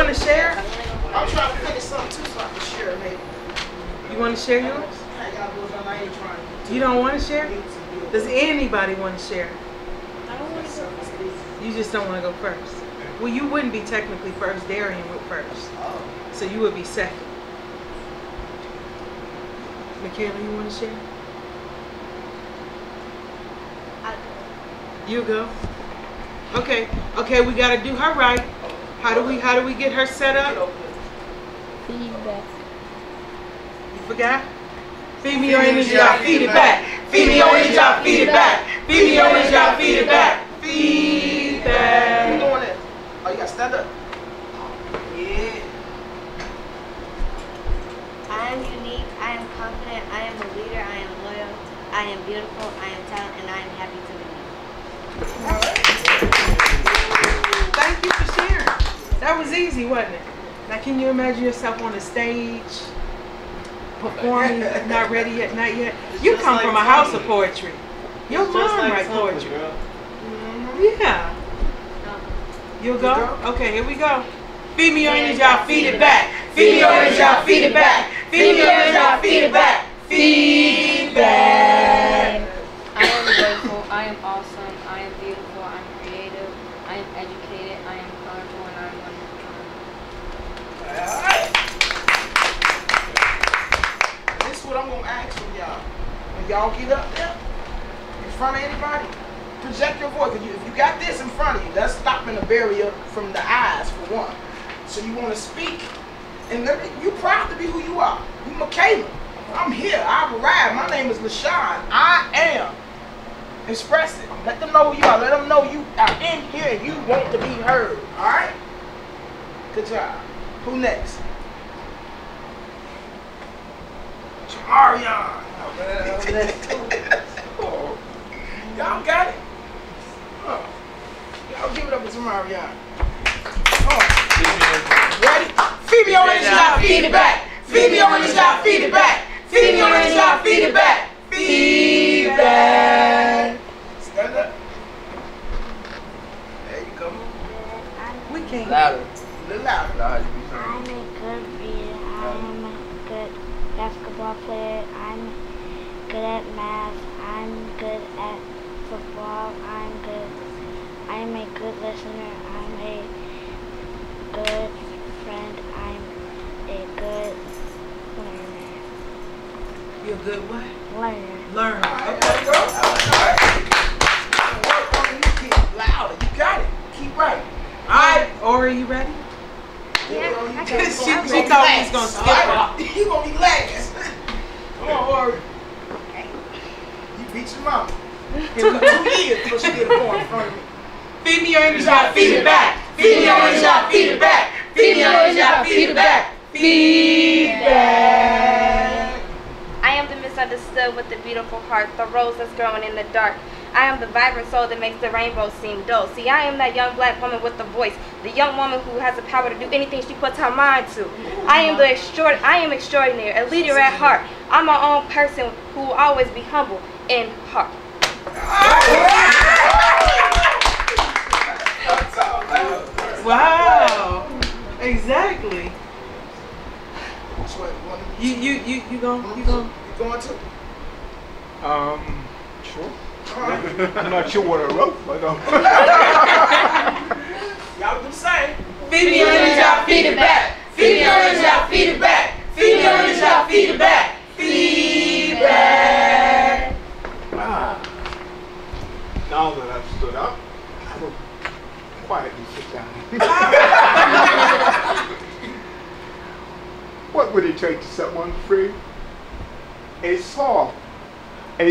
want to share? I'm trying to finish something too so I can share maybe. You want to share yours? I gotta go down. I ain't trying to. You don't want to share? Does anybody want to share? I don't want to go first. You just don't want to go first. Well, you wouldn't be technically first. Darian went first. So you would be second. Michaela, you want to share? You go. Okay. Okay, we gotta do her right. How do we get her set up? Feedback. You forgot? Feed me your energy, I'll feed it back. Feed me your energy, I'll feed it back. Feed me your energy, I'll feed it back. Feedback. You doing it? Oh, you gotta stand up. Yeah. I am unique, I am confident, I am a leader, I am loyal, I am beautiful, I am talented, and I am happy to be here. Thank you for sharing. That was easy, wasn't it? Now can you imagine yourself on the stage, performing, not ready yet, not yet? You come from a house of poetry. Your mom writes poetry. Yeah. You'll go? Okay, here we go. Feed me your energy, I'll feed it back. Feed me your energy, I'll feed it back. Feed me your energy, I'll feed it back. Feedback. I am grateful, I am awesome, I am beautiful, I am creative, I am educated, I am colorful, and I am wonderful. Alright. This is what I'm gonna ask from y'all. When y'all get up there, in front of anybody, project your voice. If you got this in front of you, that's stopping the barrier from the eyes, for one. So you want to speak, and you proud to be who you are. You Michaela. I'm here. I've arrived. My name is LaShawn. I am. Express it. Let them know who you are. Let them know you are in here and you want to be heard. All right? Good job. Who next? Jamarion. Oh, y'all got it? Oh. Y'all give it up to Jamarion. Ready? Feed me on this job, feed it back. Feed me on this job, feed it back. Feed me on this job, feed it back. Feedback. Stand up. There you go. We can't. Louder. A little louder. I'm a good reader. I'm a good basketball player. I'm good at math. I'm good at football. I'm a good listener. I'm a good friend. I'm a good learner. You're a good what? Learner. Learn. Okay, bro. All right. Work on it. You keep louder. You got it. Keep writing. All right, Ori, you ready? Yeah, I She got it. thought we was gonna skip her. You gonna be last. Come on, Ori. You beat your mama. It took 2 years before she get a point in front of me. Feed me your energy, I'll feed it back. Feed me your energy, I'll feed it back. Feed me your energy, I'll feed it back. Feedback. I am the misunderstood with the beautiful heart, the rose that's growing in the dark. I am the vibrant soul that makes the rainbow seem dull. See, I am that young black woman with the voice, the young woman who has the power to do anything she puts her mind to. I am extraordinary, a leader at heart. I'm my own person who will always be humble in heart. Wow. Exactly. You going? You going to? Sure. I'm not sure what I wrote, but Y'all do the same. Feed me your energy, I'll feed it back. Feed me your energy, I'll feed it back. Feed me your energy, I'll feed it back. Feedback. now that I've stood up, I will quietly sit down. What would it take to set one free? A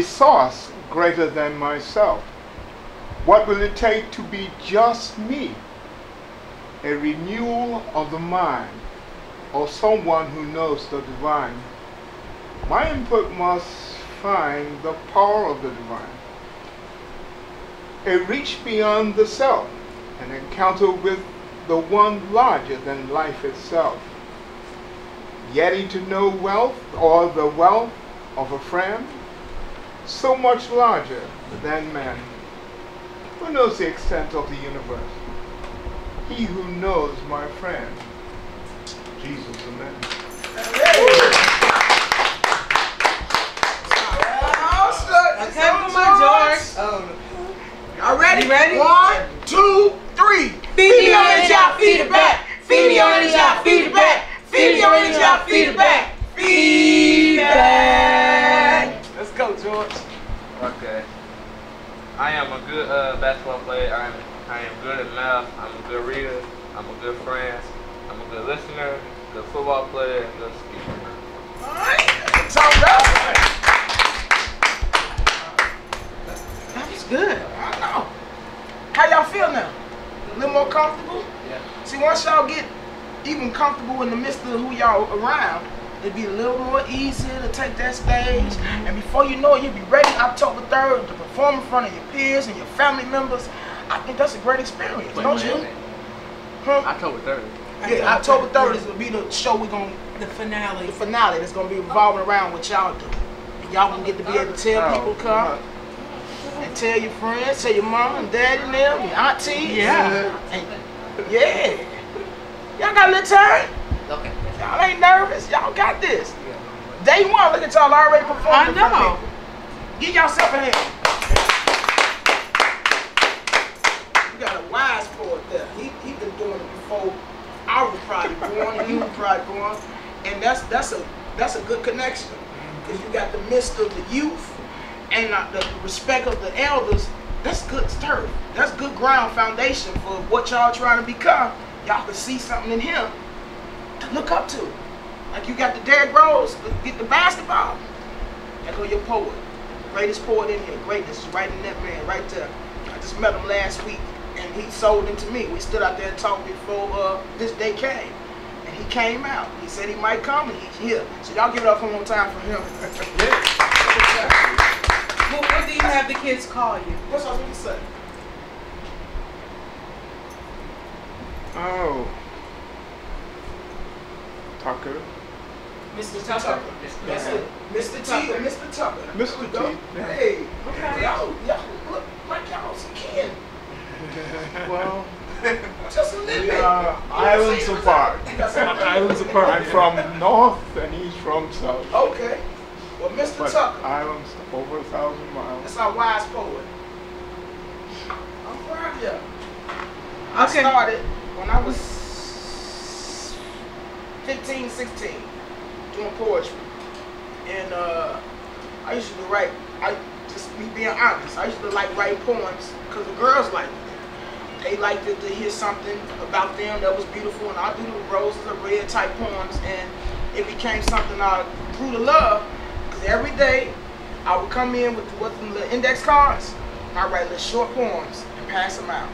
source greater than myself. What will it take to be just me? A renewal of the mind, or someone who knows the divine. My input must find the power of the divine. A reach beyond the self, an encounter with the one larger than life itself. Getting to know wealth, or the wealth of a friend, so much larger than man. Who knows the extent of the universe? He who knows my friend Jesus, amen. Okay, come on, George. Y'all ready? You ready? 1, 2, 3. Feed me on the job, feed it back. Feed me on the job, feed it back. Feed me on the job, feed it back. Feedback. Let's go, George. Okay. I am a good basketball player. I am good at math. I'm a good reader. I'm a good friend. I'm a good listener, good football player, and good speaker. All right. Talk up. That was good. I know. How y'all feel now? A little more comfortable? Yeah. See, once y'all get even comfortable in the midst of who y'all around, it'd be a little more easier to take that stage. And before you know it, you'll be ready October 3rd to perform in front of your peers and your family members. I think that's a great experience, don't you? Huh? October 3rd. Yeah, October 3rd is gonna be the show we're gonna The finale. the finale that's gonna be revolving around what y'all do. And y'all gonna get to be able to tell people come and tell your friends, tell your mom and dad and them, your auntie. Yeah. And yeah. Y'all got a little time? Okay. Y'all ain't nervous. Y'all got this. Day one, look at y'all already performing. I in front of know. people. Give yourself a hand. You got a wise poet there. He been doing it before I was probably born and you were probably born. And that's a good connection. Because you got the midst of the youth and the respect of the elders. That's good turf. That's good ground foundation for what y'all trying to become. Y'all can see something in him to look up to. Like you got the Derrick Rose, get the basketball. There go your poet. Greatest poet in here. Greatness is right in that man, right there. I just met him last week and he sold into me. We stood out there and talked before this day came. And he came out. He said he might come and he's here. So y'all give it up one more time for him. What do you have the kids call you? What's I was going to say? Oh. Tucker. Mr. Tucker. That's it. Mr. T or Mr. Tucker. Mr. T. Yeah. Hey, y'all look like y'all some kin. Well, Just a little bit. islands apart. Islands apart. I'm from north and he's from south. Okay. Well, Mr. But Tucker, islands over 1,000 miles. that's our wise poet. I'm proud of you. I Okay. started when I was 15, 16, doing poetry. And I used to write, me being honest, I used to like writing poems because the girls liked it. They liked it to hear something about them that was beautiful, and I do the roses are red type poems, and it became something I grew to love, because every day I would come in with the index cards, and I write little short poems and pass them out.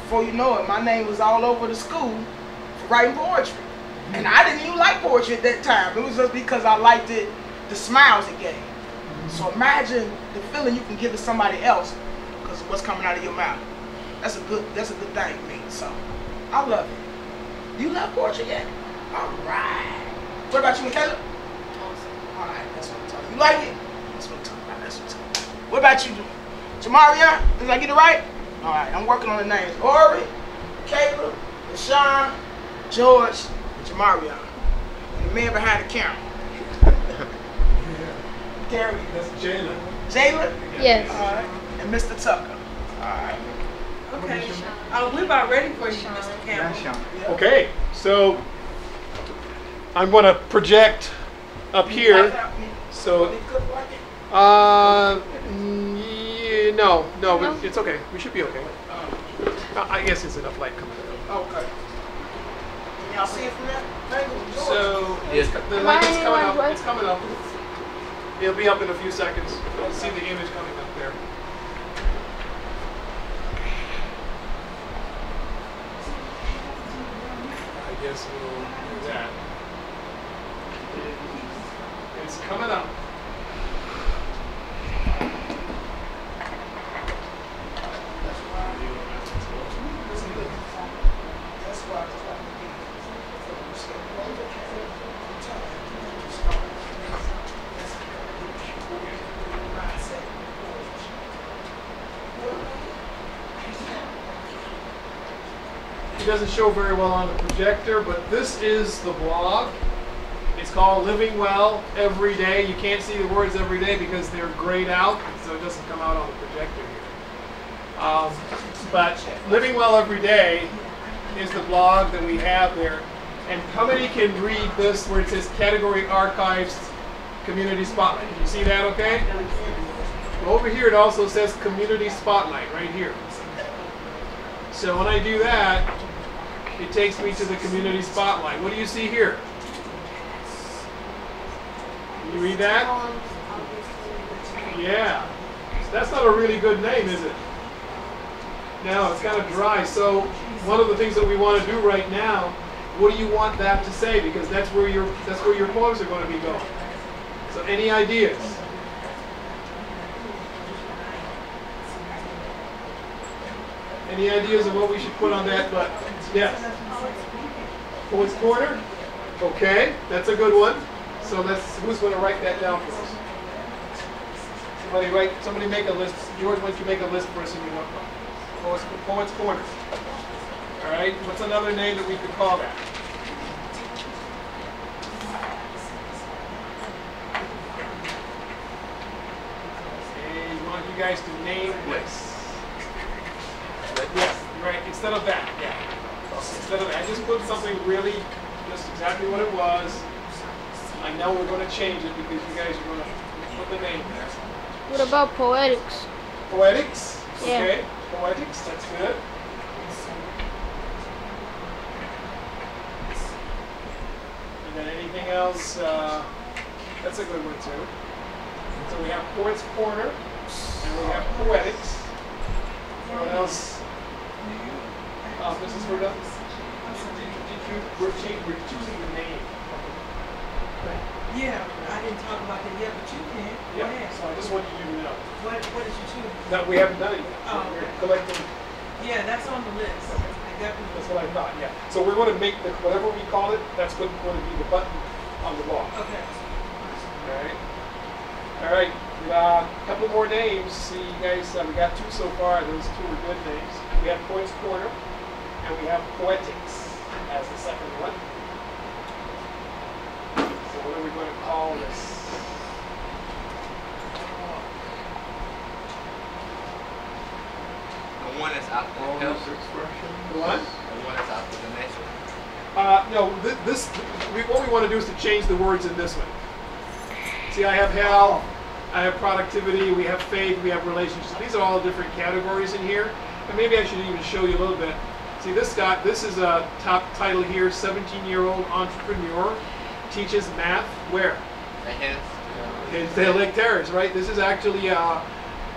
Before you know it, my name was all over the school for writing poetry. And I didn't even like poetry at that time. It was just because I liked it, the smiles it gave. So imagine the feeling you can give to somebody else because of what's coming out of your mouth. That's a good thing to me. So I love it. You love poetry yet? All right. What about you, Michaela? All right, that's what I'm talking about. You like it? That's what I'm talking about. That's what I'm talking about. What about you, Jamarian? Did I get it right? All right, I'm working on the names. Ori, Caleb, LaShawn, George, and Jamarian. And the man behind the camera. Gary. That's Jalen. Jalen? Yes. All right. And Mr. Tucker. All right. Okay. We're about ready for you, Mr. Campbell. Yeah. Okay, so I'm going to project up here. So, no, it's okay. We should be okay. I guess it's enough light coming out. Okay. Can y'all see it from that angle? So, the light is coming up. It's coming up. It'll be up in a few seconds. You'll see the image coming up there. I guess we'll do that. It's coming up. It doesn't show very well on the projector, but this is the blog. It's called Living Well Every Day. You can't see the words every day because they're grayed out, so it doesn't come out on the projector here. But Living Well Every Day is the blog that we have there. And how many can read this where it says Category Archives, Community Spotlight? You see that okay? Over here it also says Community Spotlight right here. So when I do that, it takes me to the Community Spotlight. What do you see here? Can you read that? Yeah. That's not a really good name, is it? No, it's kind of dry. So one of the things that we want to do right now, what do you want that to say? Because that's where your poems are going to be going. So any ideas? Any ideas of what we should put on that? But yes. Poet's Corner? Okay, that's a good one. So who's going to write that down for us? Somebody make a list. George, why don't you make a list for us in your notebook? Poet's Corner. All right, what's another name that we could call that? Okay, we want you guys to name this. Yes, right, instead of that, yeah. Instead of that, I just put something really, just exactly what it was. I know we're going to change it because you guys are going to put the name there. What about poetics? Poetics? Yeah. Okay, poetics, that's good. And then anything else, that's a good one too. So we have Poet's Corner, and we have poetics. What else? Mrs. Verda? We're choosing the name. Yeah, I didn't talk about that yet, but you can. Go Yeah, ahead. so I just want you to know. What did you choose? That we haven't done it yet. Oh, We're okay. collecting. Yeah, that's on the list. I definitely. That's what I thought, yeah. So we're going to make whatever we call it, that's going to be the button on the wall. Okay. All right. All right. A couple more names. See, you guys, we got two so far. Those two are good names. We have Poet's Corner, and we have Poetics as the second one. So what are we going to call this? The one that's after the health expression. The what? The one that's after the next one. No, what we want to do is to change the words in this one. See, I have health, I have productivity, we have faith, we have relationships. These are all different categories in here. And maybe I should even show you a little bit. See, this is a top title here, 17-year-old entrepreneur, teaches math where? In Lake Terrace, right? This is actually an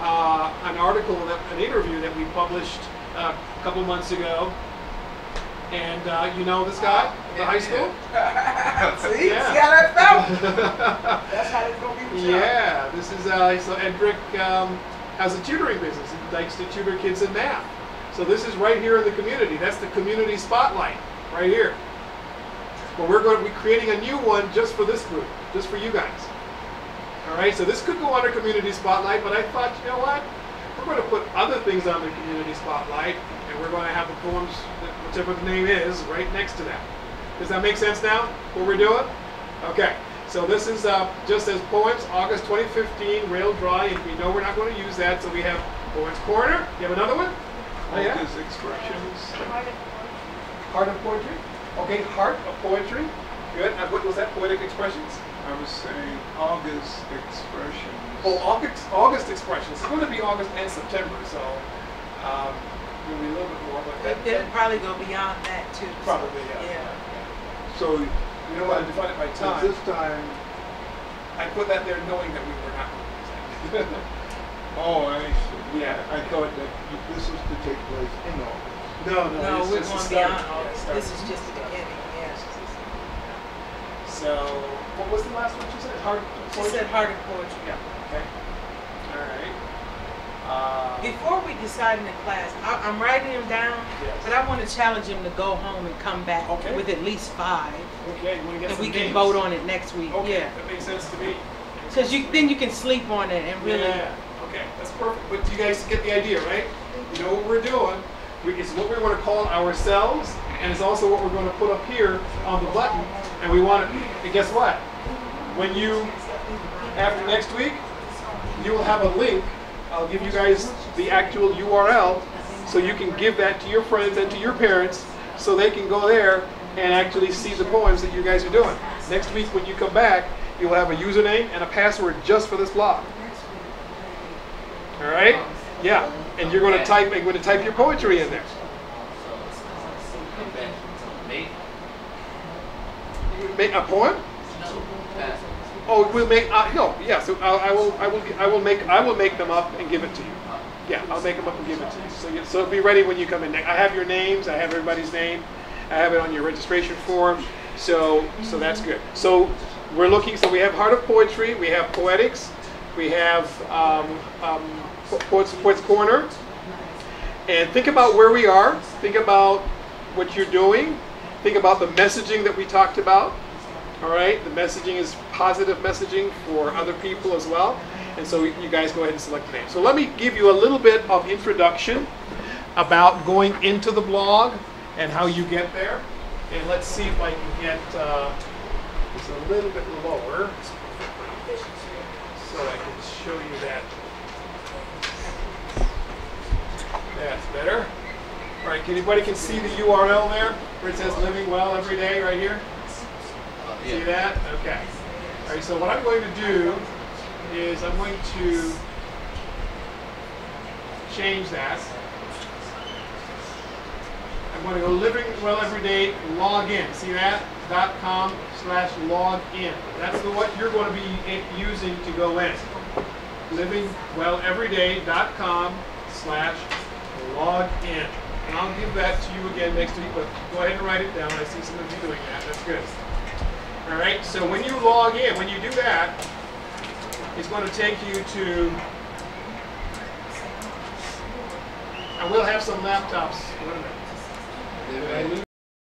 article, an interview that we published a couple months ago. And you know this guy in the high school? See? Yeah. See how that felt? That's how it's going to be with you. Yeah, this is, so Edric has a tutoring business. He likes to tutor kids in math. So this is right here in the community. That's the Community Spotlight, right here. But we're going to be creating a new one just for this group, just for you guys. All right, so this could go under Community Spotlight, but I thought, you know what? We're going to put other things on the Community Spotlight, and we're going to have the poems, whichever the name is, right next to that. Does that make sense now, what we're doing? Okay, so this is just as Poems, August 2015, Rail Dry, and we know we're not going to use that, so we have Poet's Corner. You have another one? Oh, yeah? Expressions. Heart of Poetry? Okay, Heart of Poetry. Good. And what was that, Poetic Expressions? I was saying August expressions. Oh, August Expressions. It's going to be August and September, so maybe a little bit more. But It'll probably go beyond that too. Probably, yeah. So You know what? I define it by time. this time, I put that there knowing that we were not going to use that. oh, I see. Yeah. I thought that this was to take place in August. No, No, it's we're just going the start. beyond Yeah, August. start. This is just the beginning, yeah. So, what was the last one you said? Heart of She Poetry? said heart of poetry. Yeah. Okay. All right. Before we decide in the class, I'm writing them down, Yes. but I want to challenge him to go home and come back Okay. with at least 5. Okay, you want to get And some we can names? vote on it next week. Okay, Yeah. that makes sense to me. Because then you can sleep on it and really. Yeah. Okay, that's perfect. But you guys get the idea, right? You know what we're doing. It's what we want to call ourselves, and it's also what we're going to put up here on the button. And we want it, and guess what? When you, after next week, you will have a link. I'll give you guys the actual URL so you can give that to your friends and to your parents so they can go there and actually see the poems that you guys are doing. Next week when you come back, you'll have a username and a password just for this blog. All right? Yeah. And you're going to type your poetry in there. Make a poem? Oh, we'll make no. Yeah. So I will make them up and give it to you. Yeah, I'll make them up and give it to you. So be ready when you come in. I have your names. I have everybody's name. I have it on your registration form. So that's good. So we're looking. So we have Heart of Poetry. We have Poetics. We have Poets Corner. And think about where we are. Think about what you're doing. Think about the messaging that we talked about. All right, the messaging is positive messaging for other people as well. And so you guys go ahead and select the name. So let me give you a little bit of introduction about going into the blog and how you get there. And let's see if I can get this a little bit lower so I can show you that. That's better. All right, anybody can see the URL there where it says Living Well Every Day right here? See that? Okay. All right, so what I'm going to do is I'm going to change that. I'm going to go Living Well Every Day, log in. See that? .com/login. That's what you're going to be using to go in. livingwelleveryday.com/login. And I'll give that to you again next week, but go ahead and write it down. I see some of you doing that. That's good. All right, so when you log in, when you do that, it's going to take you to, and we'll have some laptops. Wait a minute. Did I lose